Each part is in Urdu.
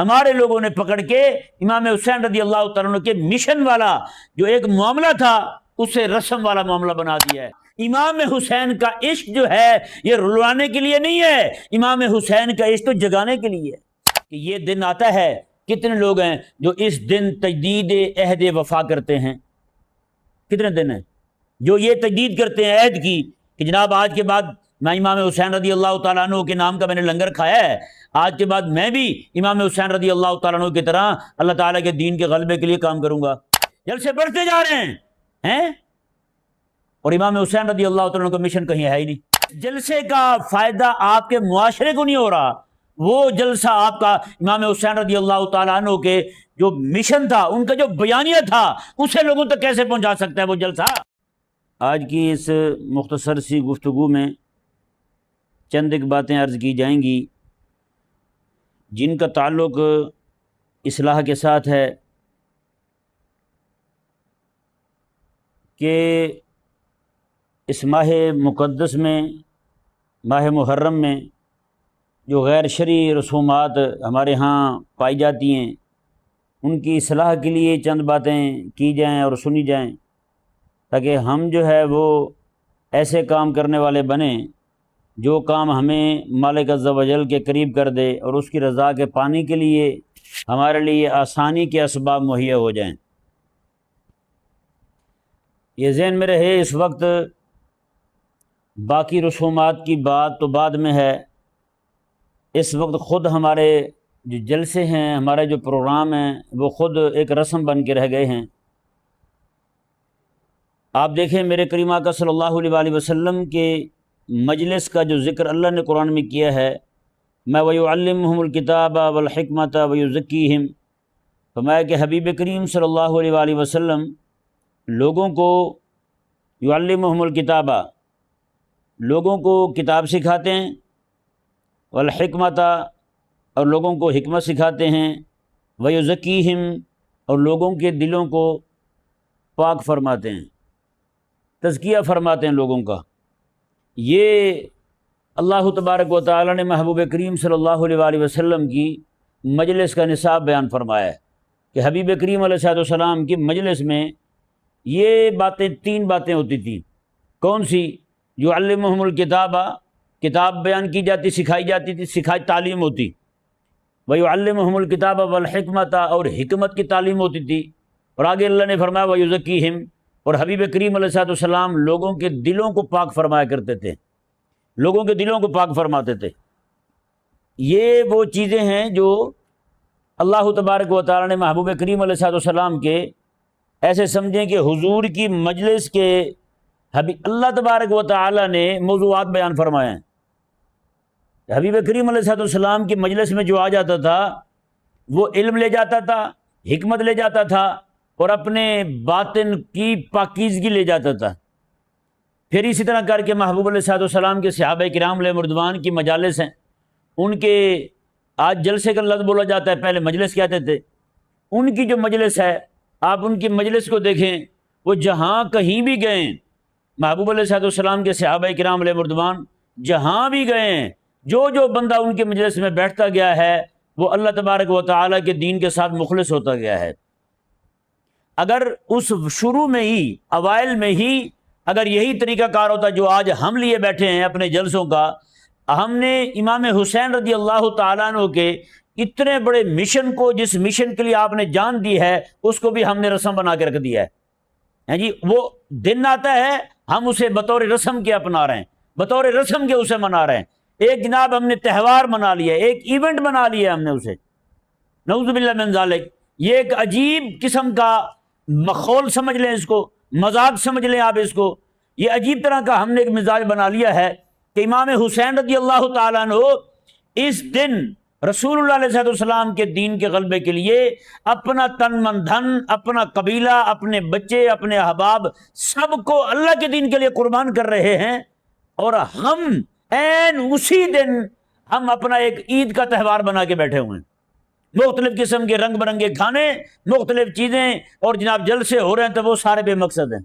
ہمارے لوگوں نے پکڑ کے امام حسین رضی اللہ تعالیٰ عنہ کے مشن والا جو ایک معاملہ تھا اسے رسم والا معاملہ بنا دیا ہے۔ امام حسین کا عشق جو ہے یہ رلوانے کے لیے نہیں ہے، امام حسین کا عشق تو جگانے کے لیے ہے کہ یہ دن آتا ہے۔ کتنے لوگ ہیں جو اس دن تجدید عہد وفا کرتے ہیں؟ کتنے دن ہیں جو یہ تجدید کرتے ہیں عہد کی کہ جناب آج کے بعد میں امام حسین رضی اللہ تعالیٰ عنہ کے نام کا میں نے لنگر کھایا ہے، آج کے بعد میں بھی امام حسین رضی اللہ تعالیٰ عنہ کی طرح اللہ تعالیٰ کے دین کے غلبے کے لیے کام کروں گا۔ جلسے بڑھتے جا رہے ہیں اور امام حسین رضی اللہ تعالیٰ عنہ کا مشن کہیں ہے ہی نہیں۔ جلسے کا فائدہ آپ کے معاشرے کو نہیں ہو رہا، وہ جلسہ آپ کا امام حسین رضی اللہ تعالیٰ عنہ کے جو مشن تھا، ان کا جو بیانیہ تھا، اسے لوگوں تک کیسے پہنچا سکتا ہے وہ جلسہ؟ آج کی اس مختصر سی گفتگو میں چند ایک باتیں عرض کی جائیں گی جن کا تعلق اصلاح کے ساتھ ہے کہ اس ماہ مقدس میں، ماہ محرم میں جو غیر شرعی رسومات ہمارے ہاں پائی جاتی ہیں ان کی اصلاح کے لیے چند باتیں کی جائیں اور سنی جائیں، تاکہ ہم جو ہے وہ ایسے کام کرنے والے بنیں جو کام ہمیں مالک عز و جل کے قریب کر دے اور اس کی رضا کے پانے کے لیے ہمارے لیے آسانی کے اسباب مہیا ہو جائیں۔ یہ ذہن میں رہے، اس وقت باقی رسومات کی بات تو بعد میں ہے، اس وقت خود ہمارے جو جلسے ہیں، ہمارے جو پروگرام ہیں، وہ خود ایک رسم بن کے رہ گئے ہیں۔ آپ دیکھیں میرے کریم آقا صلی اللہ علیہ وآلہ وسلم کے مجلس کا جو ذکر اللہ نے قرآن میں کیا ہے، میں وَيُعَلِّمُهُمُ الْكِتَابَ وَالْحِكْمَةَ وَيُزَكِّيهِمْ، فرمایا کہ حبیب کریم صلی اللہ علیہ وآلہ وسلم لوگوں کو يُعَلِّمُهُمُ الْكِتَابَ، لوگوں کو کتاب سکھاتے ہیں، وَالْحِكْمَةَ اور لوگوں کو حکمت سکھاتے ہیں، وَيُزَكِّيهِمْ اور لوگوں کے دلوں کو پاک فرماتے ہیں، تزکیہ فرماتے ہیں لوگوں کا۔ یہ اللہ تبارک و تعالی نے محبوب کریم صلی اللہ علیہ وآلہ وسلم کی مجلس کا نصاب بیان فرمایا ہے کہ حبیب کریم علیہ السلام کی مجلس میں یہ باتیں، تین باتیں ہوتی تھیں۔ کون سی؟ يُعَلِّمُهُمُ الْكِتَابَ، کتاب بیان کی جاتی، سکھائی جاتی تھی، تعلیم ہوتی۔ وَيُعَلِّمُهُمُ الْكِتَابَ وَالْحِكْمَةَ اور حکمت کی تعلیم ہوتی تھی۔ اور آگے اللہ نے فرمایا وَيُزَكِّيهِمْ، اور حبیب کریم علیہ السلام لوگوں کے دلوں کو پاک فرمایا کرتے تھے، لوگوں کے دلوں کو پاک فرماتے تھے۔ یہ وہ چیزیں ہیں جو اللہ تبارک و تعالی نے محبوب کریم علیہ السلام کے ایسے سمجھیں کہ حضور کی مجلس کے اللہ تبارک و تعالی نے موضوعات بیان فرمائے ہیں۔ حبیب کریم علیہ السلام کی مجلس میں جو آ جاتا تھا وہ علم لے جاتا تھا، حکمت لے جاتا تھا اور اپنے باطن کی پاکیزگی لے جاتا تھا۔ پھر اسی طرح کر کے محبوب علیہ السلام کے صحابہ کرام علیہ مردوان کی مجالس ہیں، ان کے آج جلسے کا لفظ بولا جاتا ہے، پہلے مجلس کہتے تھے۔ ان کی جو مجلس ہے، آپ ان کی مجلس کو دیکھیں، وہ جہاں کہیں بھی گئے، محبوب علیہ السلام کے صحابہ کرام علیہ مردوان جہاں بھی گئے ہیں، جو بندہ ان کی مجلس میں بیٹھتا گیا ہے وہ اللہ تبارک و تعالیٰ کے دین کے ساتھ مخلص ہوتا گیا ہے۔ اگر اس شروع میں ہی، اوائل میں ہی اگر یہی طریقہ کار ہوتا جو آج ہم لیے بیٹھے ہیں اپنے جلسوں کا، ہم نے امام حسین رضی اللہ تعالیٰ عنہ کے اتنے بڑے مشن کو، جس مشن کے لیے آپ نے جان دی ہے، اس کو بھی ہم نے رسم بنا کے رکھ دیا ہے جی۔ وہ دن آتا ہے، ہم اسے بطور رسم کے اپنا رہے ہیں، بطور رسم کے اسے منا رہے ہیں۔ ایک جناب ہم نے تہوار منا لیا، ایک ایونٹ بنا لیا ہم نے اسے، نعوذ باللہ من ذالک۔ یہ ایک عجیب قسم کا مخول سمجھ لیں اس کو، مذاق سمجھ لیں آپ اس کو۔ یہ عجیب طرح کا ہم نے ایک مزاج بنا لیا ہے کہ امام حسین رضی اللہ تعالیٰ عنہ اس دن رسول اللہ علیہ السلام کے دین کے غلبے کے لیے اپنا تن من دھن، اپنا قبیلہ، اپنے بچے، اپنے احباب، سب کو اللہ کے دین کے لیے قربان کر رہے ہیں، اور ہم عین اسی دن ہم اپنا ایک عید کا تہوار بنا کے بیٹھے ہوئے ہیں۔ مختلف قسم کے رنگ برنگے کھانے، مختلف چیزیں، اور جناب جلسے ہو رہے ہیں تو وہ سارے بے مقصد ہیں۔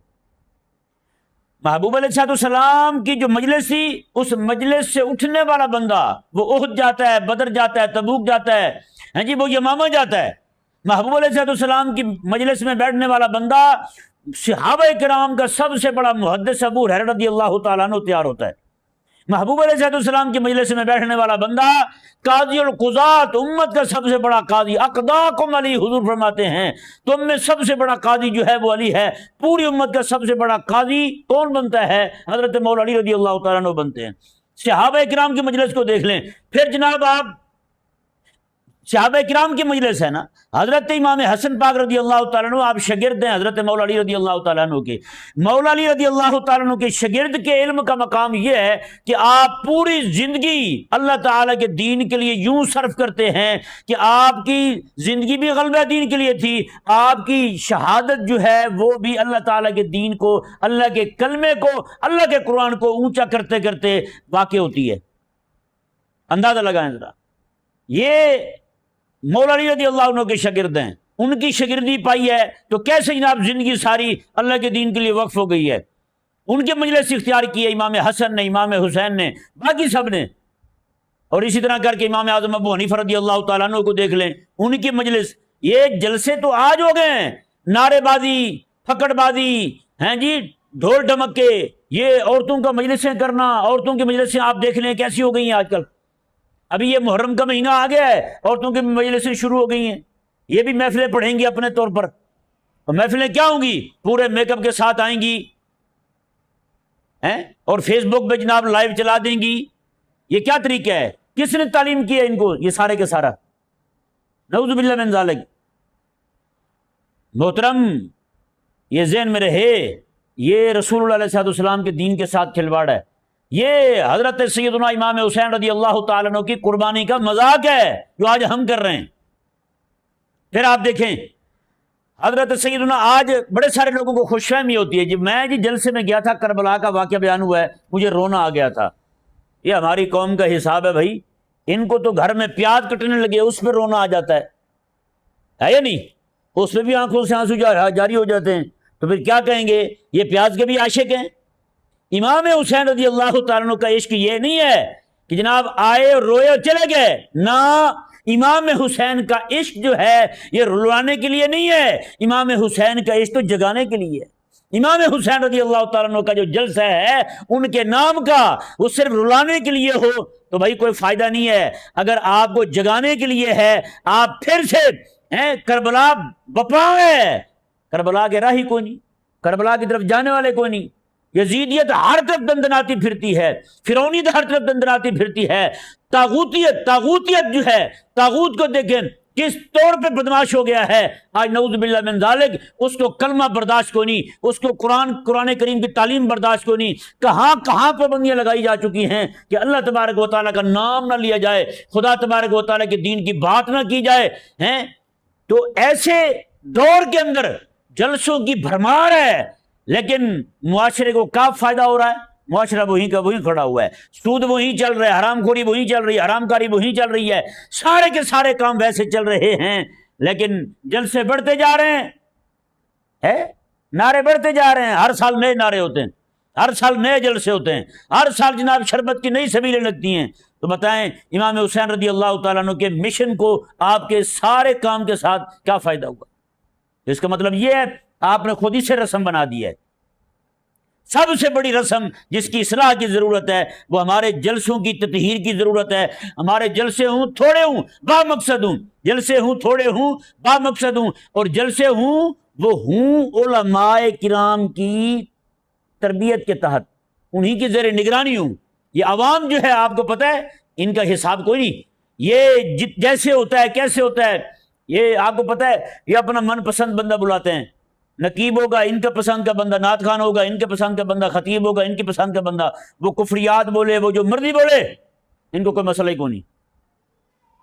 محبوب علیہ السلام کی جو مجلس تھی، اس مجلس سے اٹھنے والا بندہ وہ احد جاتا ہے، بدر جاتا ہے، تبوک جاتا ہے، ہیں جی وہ یمامہ جاتا ہے۔ محبوب علیہ السلام کی مجلس میں بیٹھنے والا بندہ صحابہ کرام کا سب سے بڑا محدث ابو ہریرہ رضی اللہ تعالیٰ عنہ تیار ہوتا ہے۔ محبوب علیہ السلام کی مجلس میں بیٹھنے والا بندہ قاضی القضات، امت کا سب سے بڑا قاضی، اقداکم علی، حضور فرماتے ہیں تم میں سب سے بڑا قاضی جو ہے وہ علی ہے۔ پوری امت کا سب سے بڑا قاضی کون بنتا ہے؟ حضرت مولا علی رضی اللہ تعالیٰ عنہ بنتے ہیں۔ صحابہ کرام کی مجلس کو دیکھ لیں، پھر جناب آپ صحابہ کرام کی مجلس ہے نا، حضرت امام حسن پاک رضی اللہ تعالیٰ عنہ آپ شاگرد ہیں حضرت مولا علی رضی اللہ تعالیٰ عنہ کے۔ مولا علی رضی اللہ تعالیٰ عنہ کے شاگرد کے علم کا مقام یہ ہے کہ آپ پوری زندگی اللہ تعالیٰ کے دین کے لیے یوں صرف کرتے ہیں کہ آپ کی زندگی بھی غلبہ دین کے لیے تھی، آپ کی شہادت جو ہے وہ بھی اللہ تعالیٰ کے دین کو، اللہ کے کلمے کو، اللہ کے قرآن کو اونچا کرتے کرتے واقع ہوتی ہے۔ اندازہ لگائیں ذرا، یہ مولا علی رضی اللہ عنہ کے شاگرد ہیں، ان کی شاگردی پائی ہے تو کیسے جناب زندگی ساری اللہ کے دین کے لیے وقف ہو گئی ہے۔ ان کے مجلس اختیار کی ہے امام حسن نے، امام حسین نے، باقی سب نے، اور اسی طرح کر کے امام اعظم ابو حنیفہ رضی اللہ تعالیٰ عنہ کو دیکھ لیں، ان کی مجلس۔ یہ جلسے تو آج ہو گئے ہیں، نعرے بازی، پھکڑ بازی، ہیں جی ڈھول ڈھمکے، یہ عورتوں کا مجلسیں کرنا، عورتوں کی مجلسیں آپ دیکھ لیں کیسی ہو گئی ہیں آج کل۔ ابھی یہ محرم کا مہینہ آ گیا ہے، عورتوں کی مجلسیں شروع ہو گئی ہیں، یہ بھی محفلیں پڑھیں گی اپنے طور پر۔ اور محفلیں کیا ہوں گی؟ پورے میک اپ کے ساتھ آئیں گی اور فیس بک پہ جناب لائیو چلا دیں گی۔ یہ کیا طریقہ ہے؟ کس نے تعلیم کی ہے ان کو یہ سارے کے سارا؟ نعوذ باللہ من ذالک۔ محترم یہ ذہن میں رہے، یہ رسول اللہ علیہ السلام کے دین کے ساتھ کھلواڑ ہے، یہ حضرت سیدنا امام حسین رضی اللہ تعالیٰ عنہ کی قربانی کا مذاق ہے جو آج ہم کر رہے ہیں۔ پھر آپ دیکھیں حضرت سیدنا، آج بڑے سارے لوگوں کو خوش فہمی ہوتی ہے، جب میں جلسے میں گیا تھا کربلا کا واقعہ بیان ہوا ہے، مجھے رونا آ گیا تھا۔ یہ ہماری قوم کا حساب ہے بھائی، ان کو تو گھر میں پیاز کٹنے لگے اس پہ رونا آ جاتا ہے یا نہیں؟ اس پہ بھی آنکھوں سے آنسو جاری ہو جاتے ہیں، تو پھر کیا کہیں گے؟ یہ پیاز کے بھی عاشق ہیں۔ امام حسین رضی اللہ تعالیٰ عنہ کا عشق یہ نہیں ہے کہ جناب آئے روئے اور چلے گئے، نہ، امام حسین کا عشق جو ہے یہ رلوانے کے لیے نہیں ہے، امام حسین کا عشق تو جگانے کے لیے ہے۔ امام حسین رضی اللہ تعالیٰ عنہ کا جو جلسہ ہے ان کے نام کا، وہ صرف رلانے کے لیے ہو تو بھائی کوئی فائدہ نہیں ہے۔ اگر آپ کو جگانے کے لیے ہے، آپ پھر سے کربلا بپا ہے، کربلا کے راہی کوئی نہیں، کربلا کی طرف جانے والے کوئی نہیں۔ یزیدیت ہر طرف دندناتی پھرتی ہے، فرعونیت ہر طرف دندناتی پھرتی ہے، طاغوتیت جو ہے، طاغوت کو دیکھیں کس طور پہ بدماش ہو گیا ہے آج، نعوذ باللہ من ذالک۔ اس کو کلمہ برداشت کو نہیں، اس کو قرآن کریم کی تعلیم برداشت کو نہیں، کہاں کہاں پابندیاں لگائی جا چکی ہیں کہ اللہ تبارک و تعالیٰ کا نام نہ لیا جائے، خدا تبارک و تعالیٰ کے دین کی بات نہ کی جائے ہیں۔ تو ایسے دور کے اندر جلسوں کی بھرمار ہے، لیکن معاشرے کو کیا فائدہ ہو رہا ہے؟ معاشرہ وہیں کا وہیں کھڑا ہوا ہے، سود وہیں چل رہا ہے، حرام خوری وہیں چل رہی ہے، حرام کاری وہیں چل رہی ہے، سارے کے سارے کام ویسے چل رہے ہیں، لیکن جلسے بڑھتے جا رہے ہیں، نعرے بڑھتے جا رہے ہیں، ہر سال نئے نعرے ہوتے ہیں، ہر سال نئے جلسے ہوتے ہیں، ہر سال جناب شربت کی نئی سبیلیں لگتی ہیں۔ تو بتائیں امام حسین رضی اللہ تعالیٰ عنہ کے مشن کو آپ کے سارے کام کے ساتھ کیا فائدہ ہوگا؟ اس کا مطلب یہ ہے آپ نے خود ہی سے رسم بنا دی ہے۔ سب سے بڑی رسم جس کی اصلاح کی ضرورت ہے وہ ہمارے جلسوں کی تطہیر کی ضرورت ہے۔ ہمارے جلسے ہوں تھوڑے ہوں با مقصد ہوں، جلسے ہوں تھوڑے ہوں با مقصد ہوں، اور جلسے ہوں وہ ہوں علماء کرام کی تربیت کے تحت، انہی کی زیر نگرانی ہوں۔ یہ عوام جو ہے آپ کو پتہ ہے ان کا حساب کوئی نہیں، یہ جیسے ہوتا ہے کیسے ہوتا ہے یہ آپ کو پتہ ہے، یہ اپنا من پسند بندہ بلاتے ہیں، نقیب ہوگا ان کا پسند کا بندہ، نعت خوان ہوگا ان کے پسند کا بندہ، خطیب ہوگا ان کی پسند کا بندہ، وہ کفریات بولے، وہ جو مرضی بولے، ان کو کوئی مسئلہ ہی کوئی نہیں۔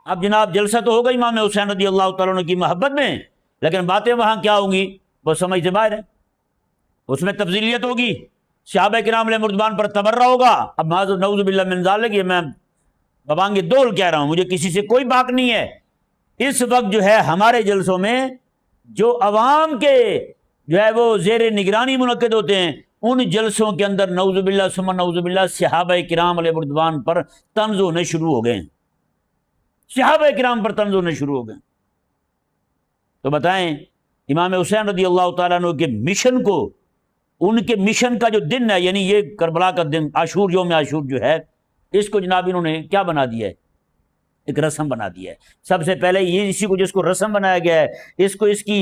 اب جناب جلسہ تو ہوگا امام حسین رضی اللہ تعالیٰ عنہ کی محبت میں، لیکن باتیں وہاں کیا ہوں گی وہ سمجھ سے باہر ہے، اس میں تفضیلیت ہوگی، صحابہ کرام علیہ رضوان پر تبرہ ہوگا۔ اب معاذ نعوذ باللہ من ذالک، یہ میں ببانگ دول کہہ رہا ہوں، مجھے کسی سے کوئی باک نہیں ہے۔ اس وقت جو ہے ہمارے جلسوں میں جو عوام کے جو ہے وہ زیر نگرانی منعقد ہوتے ہیں، ان جلسوں کے اندر نعوذ باللہ ثم نعوذ باللہ صحابہ کرام علیہ رضوان پر طنز ہونے شروع ہو گئے ہیں، صحابہ کرام پر طنز ہونے شروع ہو گئے۔ تو بتائیں امام حسین رضی اللہ تعالیٰ عنہ کے مشن کو، ان کے مشن کا جو دن ہے، یعنی یہ کربلا کا دن عاشور، یوم عاشور جو ہے، اس کو جناب انہوں نے کیا بنا دیا ہے؟ ایک رسم بنا دیا ہے۔ سب سے پہلے یہ اسی کو جس کو رسم بنایا گیا ہے، اس کو اس کی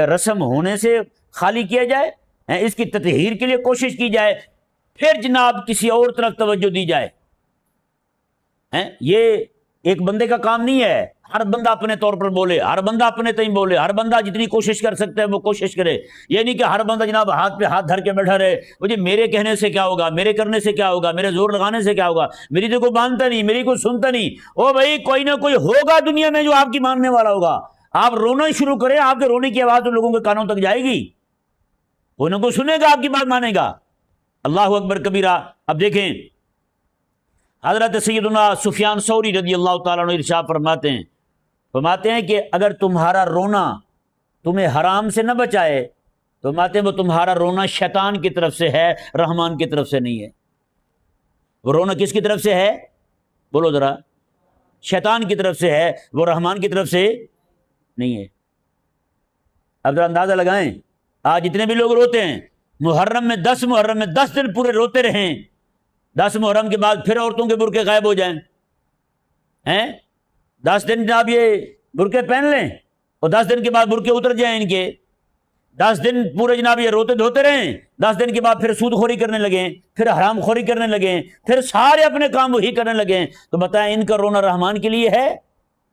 رسم ہونے سے خالی کیا جائے، اس کی تطہیر کے لیے کوشش کی جائے، پھر جناب کسی اور طرف توجہ دی جائے۔ یہ ایک بندے کا کام نہیں ہے، ہر بندہ اپنے طور پر بولے، ہر بندہ اپنے تئیں بولے، ہر بندہ جتنی کوشش کر سکتا ہے وہ کوشش کرے۔ یہ نہیں کہ ہر بندہ جناب ہاتھ پہ ہاتھ دھر کے بیٹھا رہے، مجھے میرے کہنے سے کیا ہوگا، میرے کرنے سے کیا ہوگا، میرے زور لگانے سے کیا ہوگا، میری تو کوئی مانتا نہیں، میری کوئی سنتا نہیں۔ او بھائی، کوئی نہ کوئی ہوگا دنیا میں جو آپ کی ماننے والا ہوگا۔ آپ رونا شروع کریں، آپ کے رونے کی آواز تو لوگوں کے کانوں تک جائے گی، کوئی نہ کوئی سنے گا، آپ کی بات مانے گا۔ اللہ اکبر کبیرہ۔ اب دیکھیں حضرت سیدنا سفیان ثوری رضی اللہ تعالیٰ عنہ ارشاد فرماتے ہیں کہ اگر تمہارا رونا تمہیں حرام سے نہ بچائے تو فرماتے ہیں وہ تمہارا رونا شیطان کی طرف سے ہے، رحمان کی طرف سے نہیں ہے۔ وہ رونا کس کی طرف سے ہے؟ بولو ذرا۔ شیطان کی طرف سے ہے، وہ رحمان کی طرف سے نہیں ہے۔ اب ذرا اندازہ لگائیں، آج جتنے بھی لوگ روتے ہیں، محرم میں 10 دن پورے روتے رہیں، 10 محرم کے بعد پھر عورتوں کے برقعے غائب ہو جائیں، 10 دن جناب یہ برقعے پہن لیں اور 10 دن کے بعد برقعے اتر جائیں ان کے، 10 دن پورے جناب یہ روتے دھوتے رہیں، 10 دن کے بعد پھر سود خوری کرنے لگیں، پھر حرام خوری کرنے لگیں، پھر سارے اپنے کام وہی کرنے لگیں، تو بتائیں ان کا رونا رحمان کے لیے ہے؟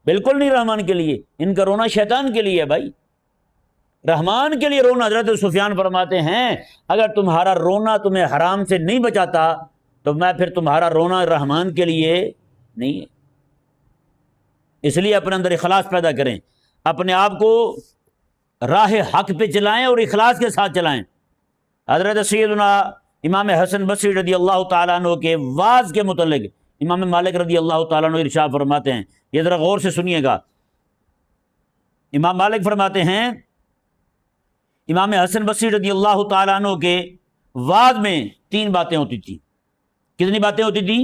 بالکل نہیں رحمان کے لیے، ان کا رونا شیطان کے لیے ہے بھائی۔ رحمان کے لیے رونا، حضرت سفیان فرماتے ہیں اگر تمہارا رونا تمہیں حرام سے نہیں بچاتا تو میں پھر تمہارا رونا رحمان کے لیے نہیں ہے۔ اس لیے اپنے اندر اخلاص پیدا کریں، اپنے آپ کو راہ حق پہ چلائیں اور اخلاص کے ساتھ چلائیں۔ حضرت سیدنا امام حسن بصری رضی اللہ تعالیٰ عنہ کے واعظ کے متعلق امام مالک رضی اللہ تعالیٰ عنہ ارشاد فرماتے ہیں، یہ ذرا غور سے سنیے گا۔ امام مالک فرماتے ہیں امام حسن بصری رضی اللہ تعالیٰ عنہ کے واعظ میں 3 باتیں ہوتی تھیں۔ کتنی باتیں ہوتی تھیں؟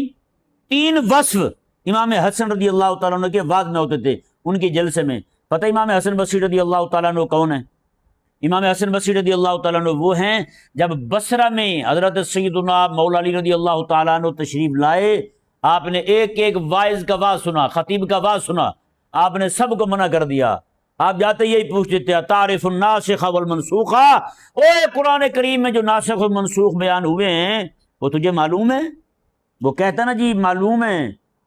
3 وصف امام حسن رضی اللہ تعالیٰ عنہ کے واعظ میں ہوتے تھے، ان کے جلسے میں۔ پتہ امام حسن بصری رضی اللہ تعالیٰ عنہ کون ہے؟ امام حسن بصری رضی اللہ تعالیٰ عنہ وہ ہیں جب بصرہ میں حضرت سیدنا مولا علی رضی اللہ تعالیٰ عنہ تشریف لائے، آپ نے ایک واعظ کا واعظ سنا، خطیب کا واعظ سنا، آپ نے سب کو منع کر دیا۔ آپ جاتے یہی پوچھتے تھے تعریف الناسخ والمنسوخ، قرآن کریم میں جو ناسخ و منسوخ بیان ہوئے ہیں وہ تجھے معلوم ہے؟ وہ کہتا نا جی معلوم ہے،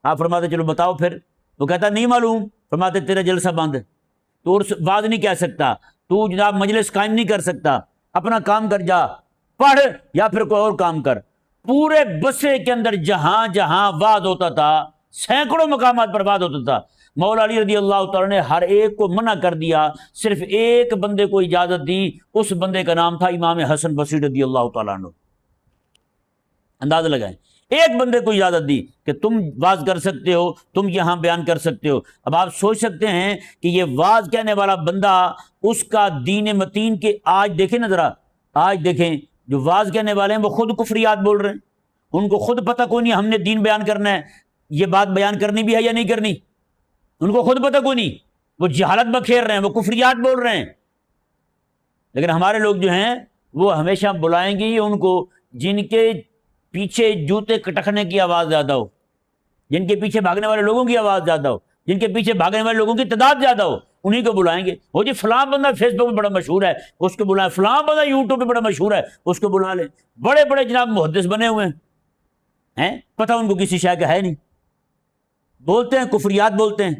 آپ فرماتے چلو بتاؤ پھر، وہ کہتا نہیں معلوم، فرماتے تیرا جلسہ بند، تو اور بات نہیں کہہ سکتا، تو جناب مجلس قائم نہیں کر سکتا، اپنا کام کر جا، پڑھ یا پھر کوئی اور کام کر۔ پورے بصرے کے اندر جہاں جہاں وعظ ہوتا تھا، سینکڑوں مقامات پر وعظ ہوتا تھا، مولا علی رضی اللہ تعالیٰ نے ہر ایک کو منع کر دیا، صرف ایک بندے کو اجازت دی، اس بندے کا نام تھا امام حسن بصری رضی اللہ تعالیٰ عنہ۔ اندازہ لگائیں، ایک بندے کو اجازت دی کہ تم واز کر سکتے ہو، تم یہاں بیان کر سکتے ہو۔ اب آپ سوچ سکتے ہیں کہ یہ واز کہنے والا بندہ، اس کا دین متین کے آج دیکھیں نا ذرا، آج دیکھیں جو واز کہنے والے ہیں وہ خود کفریات بول رہے ہیں، ان کو خود پتہ کوئی نہیں ہم نے دین بیان کرنا ہے، یہ بات بیان کرنی بھی ہے یا نہیں کرنی، ان کو خود پتہ کوئی نہیں، وہ جہالت بکھیر رہے ہیں، وہ کفریات بول رہے ہیں۔ لیکن ہمارے لوگ جو ہیں وہ ہمیشہ بلائیں گے ان کو جن کے پیچھے جوتے کٹکنے کی آواز زیادہ ہو، جن کے پیچھے بھاگنے والے لوگوں کی آواز زیادہ ہو، جن کے پیچھے بھاگنے والے لوگوں کی تعداد زیادہ ہو، انہی کو بلائیں گے۔ وہ جی فلاں بندہ فیس بک پہ بڑا مشہور ہے، اس کو بلائیں، فلاں بندہ یوٹیوب پہ بڑا مشہور ہے، اس کو بلا لیں۔ بڑے بڑے جناب محدث بنے ہوئے ہیں، پتہ ان کو کسی شے کا ہے نہیں، بولتے ہیں کفریات بولتے ہیں،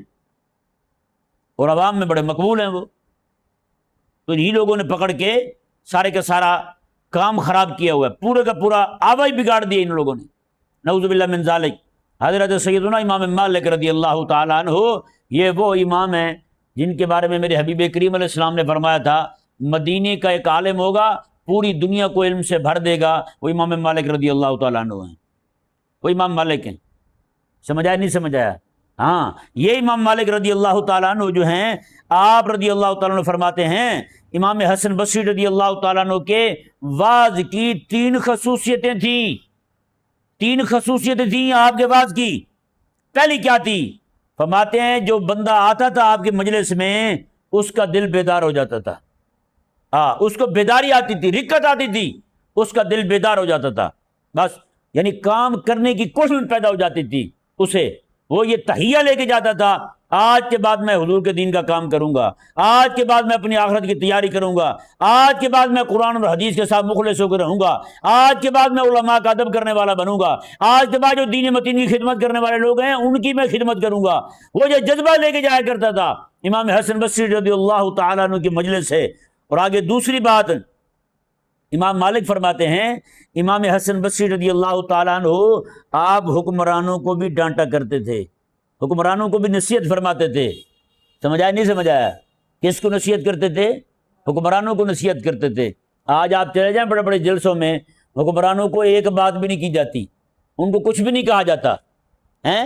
اور عوام میں بڑے مقبول ہیں وہ۔ تو انہی لوگوں نے پکڑ کے سارے کا سارا کام خراب کیا ہوا ہے، پورے کا پورا آواز بگاڑ دیا ان لوگوں نے، نعوذ باللہ من ذالک۔ حضرت سیدنا امام مالک رضی اللہ تعالیٰ عنہ، یہ وہ امام ہیں جن کے بارے میں میرے حبیب کریم علیہ السلام نے فرمایا تھا مدینے کا ایک عالم ہوگا پوری دنیا کو علم سے بھر دے گا، وہ امام مالک رضی اللہ تعالیٰ عنہ ہیں، وہ امام مالک ہیں۔ سمجھ آیا نہیں سمجھ آیا؟ ہاں، یہ امام مالک رضی اللہ تعالیٰ عنہ جو ہیں، آپ رضی اللہ تعالیٰ عنہ فرماتے ہیں امام حسن بصری رضی اللہ تعالیٰ عنہ کے واعظ کی 3 خصوصیتیں تھیں، 3 خصوصیتیں تھیں آپ کے واعظ کی۔ پہلی کیا تھی؟ فرماتے ہیں جو بندہ آتا تھا آپ کے مجلس میں اس کا دل بیدار ہو جاتا تھا، اس کو بیداری آتی تھی، رکت آتی تھی، اس کا دل بیدار ہو جاتا تھا، بس یعنی کام کرنے کی کوشش پیدا ہو جاتی تھی اسے، وہ یہ تحیہ لے کے جاتا تھا، آج کے بعد میں حضور کے دین کا کام کروں گا، آج کے بعد میں اپنی آخرت کی تیاری کروں گا، آج کے بعد میں قرآن اور حدیث کے ساتھ مخلص ہو کر رہوں گا، آج کے بعد میں علماء کا ادب کرنے والا بنوں گا، آج کے بعد جو دین متین کی خدمت کرنے والے لوگ ہیں ان کی میں خدمت کروں گا۔ وہ جو جذبہ لے کے جایا کرتا تھا امام حسن بصری رضی اللہ تعالیٰ عنہ کی مجلس سے۔ اور آگے دوسری بات امام مالک فرماتے ہیں، امام حسن بصری رضی اللہ تعالیٰ عنہ آپ حکمرانوں کو بھی ڈانٹا کرتے تھے، حکمرانوں کو بھی نصیحت فرماتے تھے۔ سمجھ آیا نہیں سمجھ آیا؟ کس کو نصیحت کرتے تھے؟ حکمرانوں کو نصیحت کرتے تھے۔ آج آپ چلے جائیں بڑے بڑے جلسوں میں، حکمرانوں کو ایک بات بھی نہیں کی جاتی، ان کو کچھ بھی نہیں کہا جاتا ہیں۔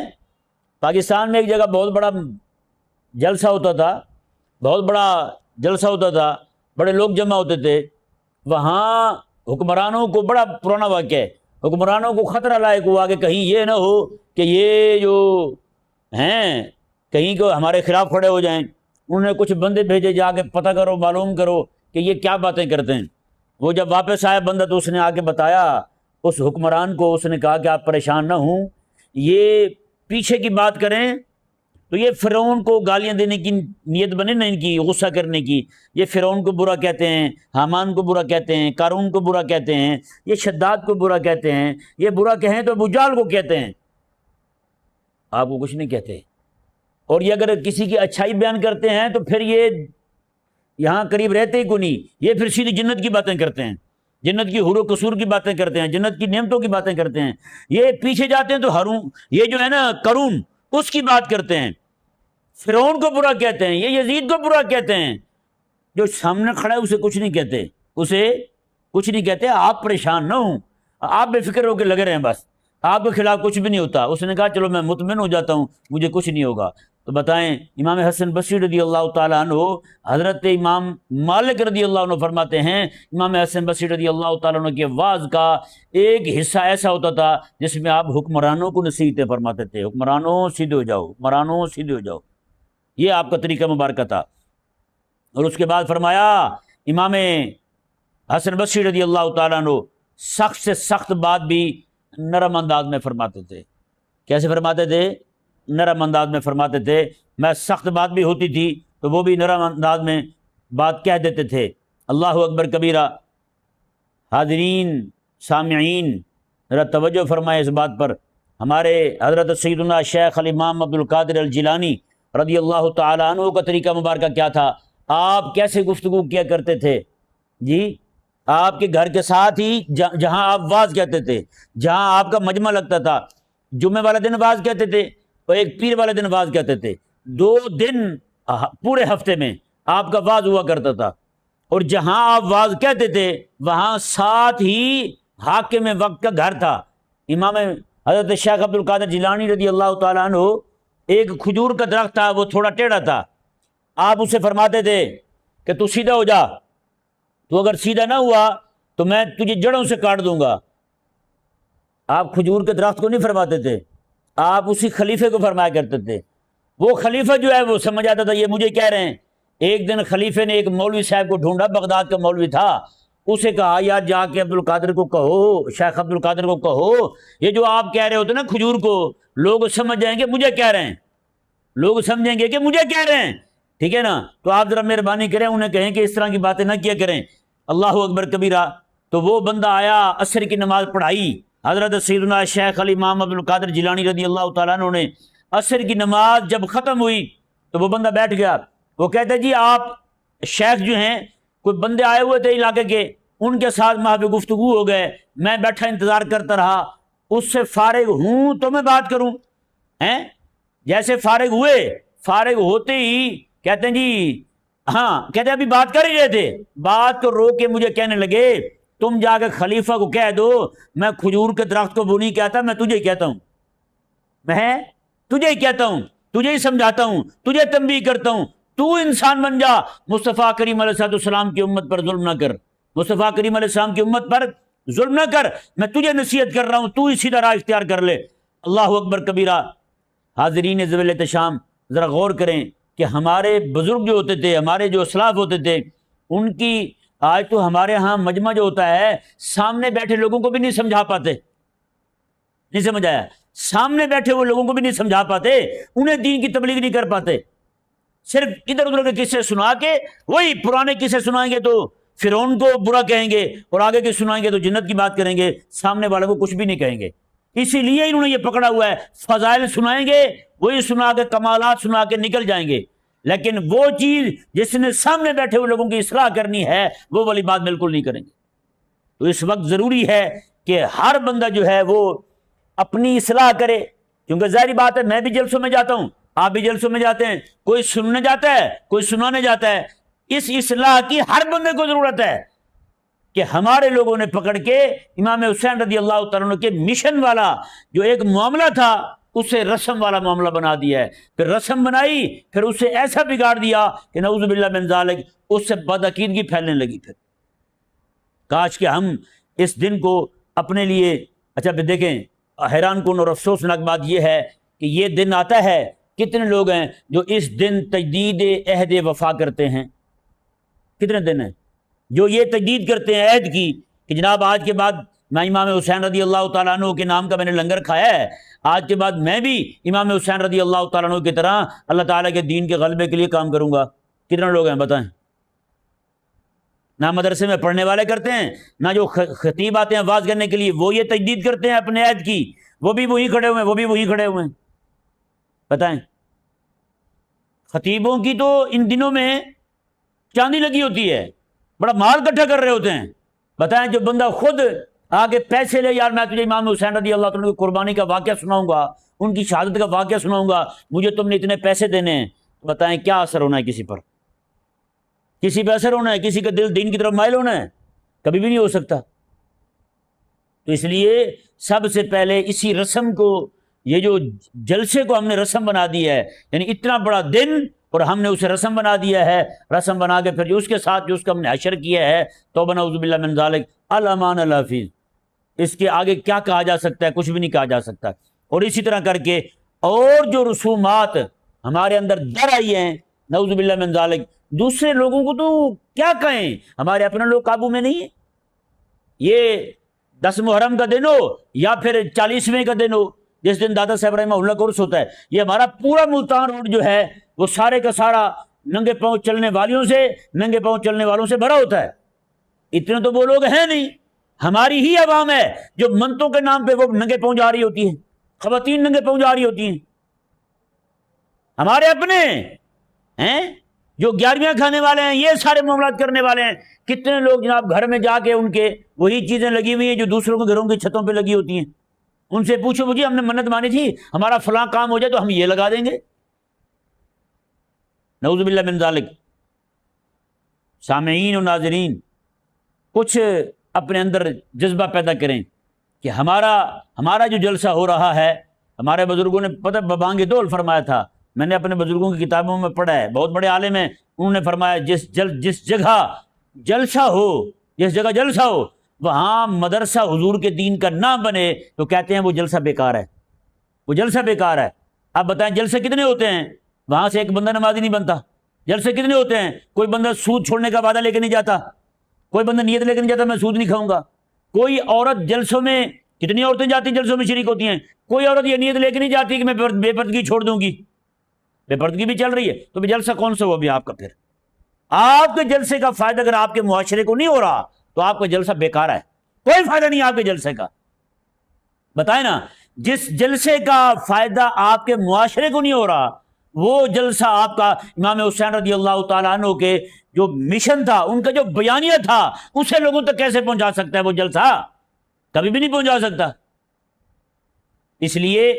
پاکستان میں ایک جگہ بہت بڑا جلسہ ہوتا تھا، بہت بڑا جلسہ ہوتا تھا، بڑے لوگ جمع ہوتے تھے، وہاں حکمرانوں کو، بڑا پرانا واقعہ ہے، حکمرانوں کو خطرہ لائق ہوا کہ کہیں یہ نہ ہو کہ یہ جو ہیں کہیں کو ہمارے خلاف کھڑے ہو جائیں۔ انہوں نے کچھ بندے بھیجے، جا کے پتہ کرو، معلوم کرو کہ یہ کیا باتیں کرتے ہیں۔ وہ جب واپس آیا بندہ تو اس نے آ کے بتایا اس حکمران کو، اس نے کہا کہ آپ پریشان نہ ہوں، یہ پیچھے کی بات کریں تو یہ فرعون کو گالیاں دینے کی نیت بنے نا ان کی، غصہ کرنے کی، یہ فرعون کو برا کہتے ہیں، حامان کو برا کہتے ہیں، قارون کو برا کہتے ہیں، یہ شداد کو برا کہتے ہیں، یہ برا کہیں تو ابو جہل کو کہتے ہیں، آپ کو کچھ نہیں کہتے۔ اور یہ اگر کسی کی اچھائی بیان کرتے ہیں تو پھر یہ یہاں قریب رہتے ہی کو نہیں، یہ پھر سیدھی جنت کی باتیں کرتے ہیں، جنت کی حور و قصور کی باتیں کرتے ہیں، جنت کی نعمتوں کی باتیں کرتے ہیں۔ یہ پیچھے جاتے ہیں تو ہارون، یہ جو ہے نا قارون، اس کی بات کرتے ہیں، فرعون کو برا کہتے ہیں، یہ یزید کو برا کہتے ہیں۔ جو سامنے کھڑا ہے اسے کچھ نہیں کہتے، اسے کچھ نہیں کہتے۔ آپ پریشان نہ ہوں، آپ بے فکر ہو کے لگے رہیں، بس آپ کے خلاف کچھ بھی نہیں ہوتا۔ اس نے کہا چلو میں مطمئن ہو جاتا ہوں، مجھے کچھ نہیں ہوگا۔ تو بتائیں امام حسن بصری رضی اللہ تعالیٰ عنہ، حضرت امام مالک رضی اللہ عنہ فرماتے ہیں امام حسن بصری رضی اللہ تعالیٰ عنہ کے وعظ کا ایک حصہ ایسا ہوتا تھا جس میں آپ حکمرانوں کو نصیحتیں فرماتے تھے، حکمرانوں سیدھے ہو جاؤ، حکمرانوں سیدھے ہو جاؤ، یہ آپ کا طریقہ مبارکہ تھا۔ اور اس کے بعد فرمایا امام حسن بصری رضی اللہ تعالیٰ عنہ سخت سے سخت بات بھی نرم انداز میں فرماتے تھے۔ کیسے فرماتے تھے؟ نرم انداز میں فرماتے تھے۔ میں سخت بات بھی ہوتی تھی تو وہ بھی نرم انداز میں بات کہہ دیتے تھے۔ اللہ اکبر کبیرہ۔ حاضرین سامعین ذرا توجہ فرمائے اس بات پر۔ ہمارے حضرت سیدنا شیخ الامام عبد القادر الجیلانی رضی اللہ تعالیٰ عنہ کا طریقہ مبارکہ کیا تھا؟ آپ کیسے گفتگو کیا کرتے تھے؟ جی آپ کے گھر کے ساتھ ہی جہاں آپ واز کہتے تھے، جہاں آپ کا مجمع لگتا تھا، جمعے والے دن واز کہتے تھے اور ایک پیر والے دن واز کہتے تھے، 2 دن پورے ہفتے میں آپ کا واز ہوا کرتا تھا۔ اور جہاں آپ واز کہتے تھے وہاں ساتھ ہی حاکم وقت کا گھر تھا۔ امام حضرت شیخ عبد القادر جیلانی رضی اللہ تعالیٰ عنہ، ایک کھجور کا درخت تھا، وہ تھوڑا ٹیڑھا تھا، آپ اسے فرماتے تھے کہ تو سیدھا ہو جا، تو اگر سیدھا نہ ہوا تو میں تجھے جڑوں سے کاٹ دوں گا۔ آپ کھجور کے درخت کو نہیں فرماتے تھے، آپ اسی خلیفے کو فرمایا کرتے تھے۔ وہ خلیفہ جو ہے وہ سمجھ آتا تھا یہ مجھے کہہ رہے ہیں۔ ایک دن خلیفے نے ایک مولوی صاحب کو ڈھونڈا، بغداد کا مولوی تھا، اسے کہا یار جا کے عبد القادر کو کہو، شیخ عبد القادر کو کہو یہ جو آپ کہہ رہے ہوتے نا کھجور کو، لوگ سمجھ جائیں گے مجھے کہہ رہے ہیں، لوگ سمجھیں گے کہ مجھے کہہ رہے ہیں، ٹھیک ہے نا؟ تو آپ ذرا مہربانی کریں انہیں کہیں کہ اس طرح کی باتیں نہ کیا کریں۔ اللہ اکبر کبیرہ۔ تو وہ بندہ آیا، عصر کی نماز پڑھائی، حضرت سیدنا شیخ الامام عبد القادر جیلانی رضی اللہ تعالیٰ عنہ نے عصر کی نماز جب ختم ہوئی تو وہ بندہ بیٹھ گیا۔ وہ کہتا ہے جی آپ شیخ جو ہیں، کوئی بندے آئے ہوئے تھے علاقے کے، ان کے ساتھ وہاں پہ گفتگو ہو گئے، میں بیٹھا انتظار کرتا رہا، اس سے فارغ ہوں تو میں بات کروں ہیں۔ جیسے فارغ ہوئے، فارغ ہوتے ہی کہتے ہیں جی ہاں، کہتے ہیں ابھی بات کر ہی رہے تھے، بات کو روک کے مجھے کہنے لگے تم جا کے خلیفہ کو کہہ دو میں کھجور کے درخت کو وہ نہیں کہتا، میں تجھے کہتا ہوں، میں تجھے ہی کہتا ہوں، تجھے ہی سمجھاتا ہوں، تجھے تنبیہ کرتا ہوں، تو انسان بن جا، مصطفیٰ کریم علیہ السلام کی امت پر ظلم نہ کر، مصطفیٰ کریم علیہ السلام کی امت پر ظلم نہ کر، میں تجھے نصیحت کر رہا ہوں، تو ہی سیدھا راہ اختیار کر لے۔ اللہ اکبر کبیرہ۔ حاضرین ذویل احتشام ذرا غور کریں کہ ہمارے بزرگ جو ہوتے تھے، ہمارے جو اسلاف ہوتے تھے، ان کی آج تو ہمارے ہاں مجمع جو ہوتا ہے سامنے بیٹھے لوگوں کو بھی نہیں سمجھا پاتے، نہیں سمجھ آیا؟ سامنے بیٹھے وہ لوگوں کو بھی نہیں سمجھا پاتے، انہیں دین کی تبلیغ نہیں کر پاتے، صرف ادھر ادھر کے قصے سنا کے، وہی پرانے قصے سنائیں گے تو فرعون کو برا کہیں گے اور آگے کے سنائیں گے تو جنت کی بات کریں گے، سامنے والوں کو کچھ بھی نہیں کہیں گے۔ اسی لیے انہوں نے یہ پکڑا ہوا ہے، فضائل سنائیں گے، وہی سنا کے کمالات سنا کے نکل جائیں گے، لیکن وہ چیز جس نے سامنے بیٹھے ہوئے لوگوں کی اصلاح کرنی ہے وہ والی بات بالکل نہیں کریں گے۔ تو اس وقت ضروری ہے کہ ہر بندہ جو ہے وہ اپنی اصلاح کرے، کیونکہ ظاہری بات ہے میں بھی جلسوں میں جاتا ہوں، آپ بھی جلسوں میں جاتے ہیں، کوئی سننے جاتا ہے کوئی سنانے جاتا ہے۔ اس اصلاح کی ہر بندے کو ضرورت ہے کہ ہمارے لوگوں نے پکڑ کے امام حسین رضی اللہ تعالیٰ عنہ کے مشن والا جو ایک معاملہ تھا اسے رسم والا معاملہ بنا دیا ہے، پھر رسم بنائی، پھر اسے ایسا بگاڑ دیا کہ نعوذ باللہ من ذالک اس سے بدعقیدگی پھیلنے لگی۔ پھر کاش کہ ہم اس دن کو اپنے لیے، اچھا پھر دیکھیں حیران کن اور افسوسناک بات یہ ہے کہ یہ دن آتا ہے، کتنے لوگ ہیں جو اس دن تجدید عہد وفا کرتے ہیں؟ کتنے دن ہیں جو یہ تجدید کرتے ہیں عہد کی کہ جناب آج کے بعد میں امام حسین رضی اللہ تعالیٰ عنہ کے نام کا میں نے لنگر کھایا ہے، آج کے بعد میں بھی امام حسین رضی اللہ تعالیٰ عنہ کی طرح اللہ تعالیٰ کے دین کے غلبے کے لیے کام کروں گا۔ کتنے لوگ ہیں بتائیں؟ نہ مدرسے میں پڑھنے والے کرتے ہیں، نہ جو خطیب آتے ہیں واز کرنے کے لیے وہ یہ تجدید کرتے ہیں اپنے عہد کی، وہ بھی وہی کھڑے ہوئے ہیں، وہ بھی وہی کھڑے ہوئے ہیں۔ بتائیں، خطیبوں کی تو ان دنوں میں چاندی لگی ہوتی ہے، بڑا مال اکٹھا کر رہے ہوتے ہیں۔ بتائیں جو بندہ خود آگے پیسے لے، یار میں تجھے امام حسین رضی اللہ تعالیٰ کی قربانی کا واقعہ سناؤں گا، ان کی شہادت کا واقعہ سناؤں گا، مجھے تم نے اتنے پیسے دینے ہیں، بتائیں کیا اثر ہونا ہے کسی پر؟ کسی پہ اثر ہونا ہے؟ کسی کا دل دین کی طرف مائل ہونا ہے؟ کبھی بھی نہیں ہو سکتا۔ تو اس لیے سب سے پہلے اسی رسم کو، یہ جو جلسے کو ہم نے رسم بنا دیا ہے، یعنی اتنا بڑا دن اور ہم نے اسے رسم بنا دیا ہے، رسم بنا کے پھر جو اس کے ساتھ جو اس کا ہم نے حشر کیا ہے، توبہ نعوذ باللہ من ذالک، الامان الحفیظ، اس کے آگے کیا کہا جا سکتا ہے؟ کچھ بھی نہیں کہا جا سکتا۔ اور اسی طرح کر کے اور جو رسومات ہمارے اندر در آئی ہیں نعوذ باللہ من ذالک، دوسرے لوگوں کو تو کیا کہیں، ہمارے اپنے لوگ قابو میں نہیں ہیں۔ یہ 10 محرم کا دن ہو یا پھر 40ویں کا دن ہو جس دن دادا صاحب رحمہ اللہ کا عرس ہوتا ہے، یہ ہمارا پورا ملتان روڈ جو ہے وہ سارے کا سارا ننگے پاؤں چلنے والیوں سے، ننگے پاؤں چلنے والوں سے بھرا ہوتا ہے۔ اتنے تو وہ لوگ ہیں نہیں، ہماری ہی عوام ہے جو منتوں کے نام پہ وہ ننگے پاؤں جا رہی ہوتی ہیں، خواتین ننگے پاؤں جا رہی ہوتی ہیں، ہمارے اپنے ہیں جو 11ویں کھانے والے ہیں، یہ سارے معاملات کرنے والے ہیں۔ کتنے لوگ جناب گھر میں جا کے ان کے وہی چیزیں لگی ہوئی ہیں جو دوسروں کے گھروں کی چھتوں پہ لگی ہوتی ہیں، ان سے پوچھو مجھے ہم نے منت مانی تھی ہمارا فلاں کام ہو جائے تو ہم یہ لگا دیں گے، نعوذ باللہ من ذالک۔ سامعین و ناظرین کچھ اپنے اندر جذبہ پیدا کریں کہ ہمارا جو جلسہ ہو رہا ہے، ہمارے بزرگوں نے پتہ ببانگ دول فرمایا تھا، میں نے اپنے بزرگوں کی کتابوں میں پڑھا ہے، بہت بڑے عالم ہیں، انہوں نے فرمایا جس جگہ جلسہ ہو وہاں مدرسہ حضور کے دین کا نہ بنے تو کہتے ہیں وہ جلسہ بیکار ہے، وہ جلسہ بیکار ہے۔ اب بتائیں جلسے کتنے ہوتے ہیں؟ وہاں سے ایک بندہ نمازی نہیں بنتا۔ جلسے کتنے ہوتے ہیں؟ کوئی بندہ سود چھوڑنے کا وعدہ لے کے نہیں جاتا، کوئی بندہ نیت لے کے نہیں جاتا میں سود نہیں کھاؤں گا۔ کوئی عورت جلسوں میں، کتنی عورتیں جاتی ہیں جلسوں میں شریک ہوتی ہیں، کوئی عورت یہ نیت لے کے نہیں جاتی کہ میں بے پردگی چھوڑ دوں گی، بے پردگی بھی چل رہی ہے، تو جلسہ کون سا ہوا بھی آپ کا؟ پھر آپ کے جلسے کا فائدہ اگر آپ کے معاشرے کو نہیں ہو رہا تو آپ کا جلسہ بیکار ہے، کوئی فائدہ نہیں آپ کے جلسے کا۔ بتائیں نا، جس جلسے کا فائدہ آپ کے معاشرے کو نہیں ہو رہا، وہ جلسہ آپ کا امام حسین رضی اللہ تعالیٰ عنہ کے جو مشن تھا، ان کا جو بیانیہ تھا، اسے لوگوں تک کیسے پہنچا سکتا ہے؟ وہ جلسہ کبھی بھی نہیں پہنچا سکتا۔ اس لیے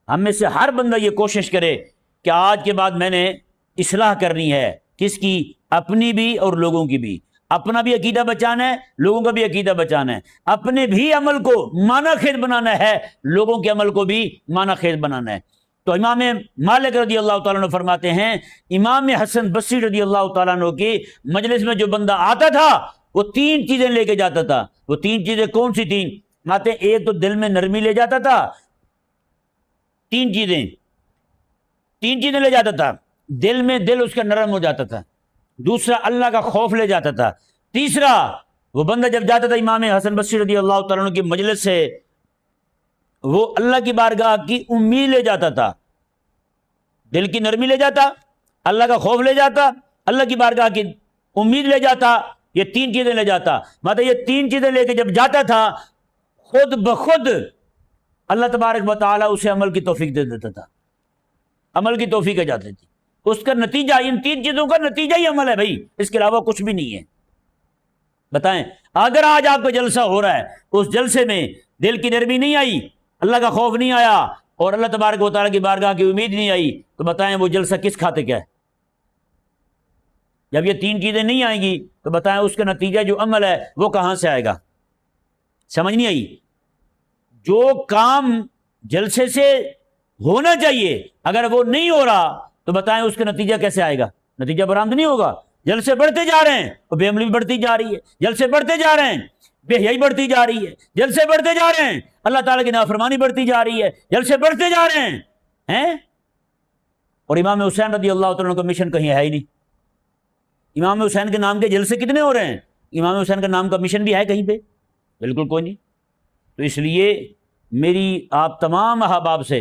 ہم میں سے ہر بندہ یہ کوشش کرے کہ آج کے بعد میں نے اصلاح کرنی ہے، کس کی؟ اپنی بھی اور لوگوں کی بھی۔ اپنا بھی عقیدہ بچانا ہے، لوگوں کا بھی عقیدہ بچانا ہے، اپنے بھی عمل کو معنی خیز بنانا ہے، لوگوں کے عمل کو بھی معنی خیز بنانا ہے۔ تو امام مالک رضی اللہ تعالیٰ عنہ فرماتے ہیں، امام حسن بصری رضی اللہ تعالیٰ عنہ کی مجلس میں جو بندہ آتا تھا وہ 3 چیزیں لے کے جاتا تھا۔ وہ 3 چیزیں کون سی تھیں؟ آتے ایک تو دل میں نرمی لے جاتا تھا، 3 چیزیں، تین چیزیں لے جاتا تھا، دل اس کا نرم ہو جاتا تھا، دوسرا اللہ کا خوف لے جاتا تھا، تیسرا وہ بندہ جب جاتا تھا امام حسن بصری رضی اللہ تعالیٰ عنہ کی مجلس سے وہ اللہ کی بارگاہ کی امید لے جاتا تھا، دل کی نرمی لے جاتا، اللہ کا خوف لے جاتا، اللہ کی بارگاہ کی امید لے جاتا، یہ تین چیزیں لے جاتا۔ مطلب یہ تین چیزیں لے کے جب جاتا تھا خود بخود اللہ تبارک و تعالیٰ اسے عمل کی توفیق دے دیتا تھا، عمل کی توفیق آ جاتی تھی۔ اس کا نتیجہ ان تین چیزوں کا نتیجہ ہی عمل ہے بھائی، اس کے علاوہ کچھ بھی نہیں ہے۔ بتائیں اگر آج آپ کا جلسہ ہو رہا ہے، اس جلسے میں دل کی نرمی نہیں آئی، اللہ کا خوف نہیں آیا اور اللہ تبارک و تعالیٰ کی بارگاہ کی امید نہیں آئی، تو بتائیں وہ جلسہ کس کھاتے کیا ہے؟ جب یہ تین چیزیں نہیں آئیں گی تو بتائیں اس کا نتیجہ جو عمل ہے وہ کہاں سے آئے گا؟ سمجھ نہیں آئی؟ جو کام جلسے سے ہونا چاہیے اگر وہ نہیں ہو رہا تو بتائیں اس کا نتیجہ کیسے آئے گا؟ نتیجہ برآمد نہیں ہوگا۔ جلسے بڑھتے جا رہے ہیں تو بے عملی بھی بڑھتی جا رہی ہے، جلسے بڑھتے جا رہے ہیں بے حیائی بڑھتی جا رہی ہے، جلسے بڑھتے جا رہے ہیں اللہ تعالیٰ کی نافرمانی بڑھتی جا رہی ہے، جلسے بڑھتے جا رہے ہیں اور امام حسین رضی اللہ تعالیٰ کا مشن کہیں ہے ہی نہیں۔ امام حسین کے نام کے جلسے کتنے ہو رہے ہیں؟ امام حسین کا نام کا مشن بھی ہے کہیں پہ؟ بالکل کوئی نہیں۔ تو اس لیے میری آپ تمام احباب سے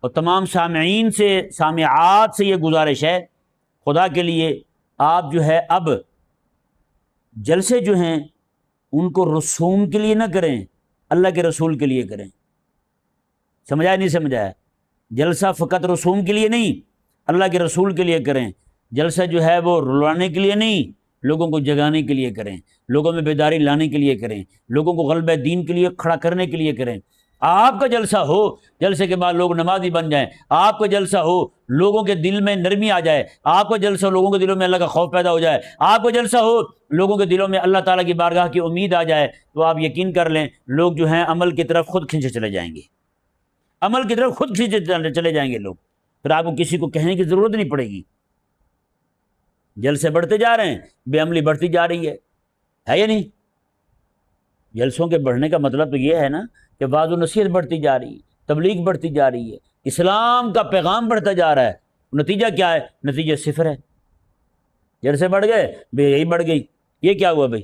اور تمام سامعین سے، سامعات سے یہ گزارش ہے، خدا کے لیے آپ جو ہے اب جلسے جو ہیں ان کو رسوم کے لیے نہ کریں، اللہ کے رسول کے لیے کریں۔ سمجھایا نہیں سمجھایا؟ جلسہ فقط رسوم کے لیے نہیں، اللہ کے رسول کے لیے کریں۔ جلسہ جو ہے وہ رلانے کے لیے نہیں، لوگوں کو جگانے کے لیے کریں، لوگوں میں بیداری لانے کے لیے کریں، لوگوں کو غلبہ دین کے لیے کھڑا کرنے کے لیے کریں۔ آپ کا جلسہ ہو، جلسے کے بعد لوگ نمازی بن جائیں، آپ کا جلسہ ہو لوگوں کے دل میں نرمی آ جائے، آپ کا جلسہ ہو لوگوں کے دلوں میں اللہ کا خوف پیدا ہو جائے، آپ کا جلسہ ہو لوگوں کے دلوں میں اللہ تعالیٰ کی بارگاہ کی امید آ جائے، تو آپ یقین کر لیں لوگ جو ہیں عمل کی طرف خود کھنچے چلے جائیں گے، عمل کی طرف خود کھنچے چلے جائیں گے لوگ، پھر آپ کو کسی کو کہنے کی ضرورت نہیں پڑے گی۔ جلسے بڑھتے جا رہے ہیں، بے عملی بڑھتی جا رہی ہے یا نہیں؟ جلسوں کے بڑھنے کا مطلب تو یہ ہے نا کہ وعظ و نصیحت بڑھتی جا رہی ہے، تبلیغ بڑھتی جا رہی ہے، اسلام کا پیغام بڑھتا جا رہا ہے۔ نتیجہ کیا ہے؟ نتیجہ صفر ہے۔ جلسے بڑھ گئے، بے یہی بڑھ گئی، یہ کیا ہوا بھائی؟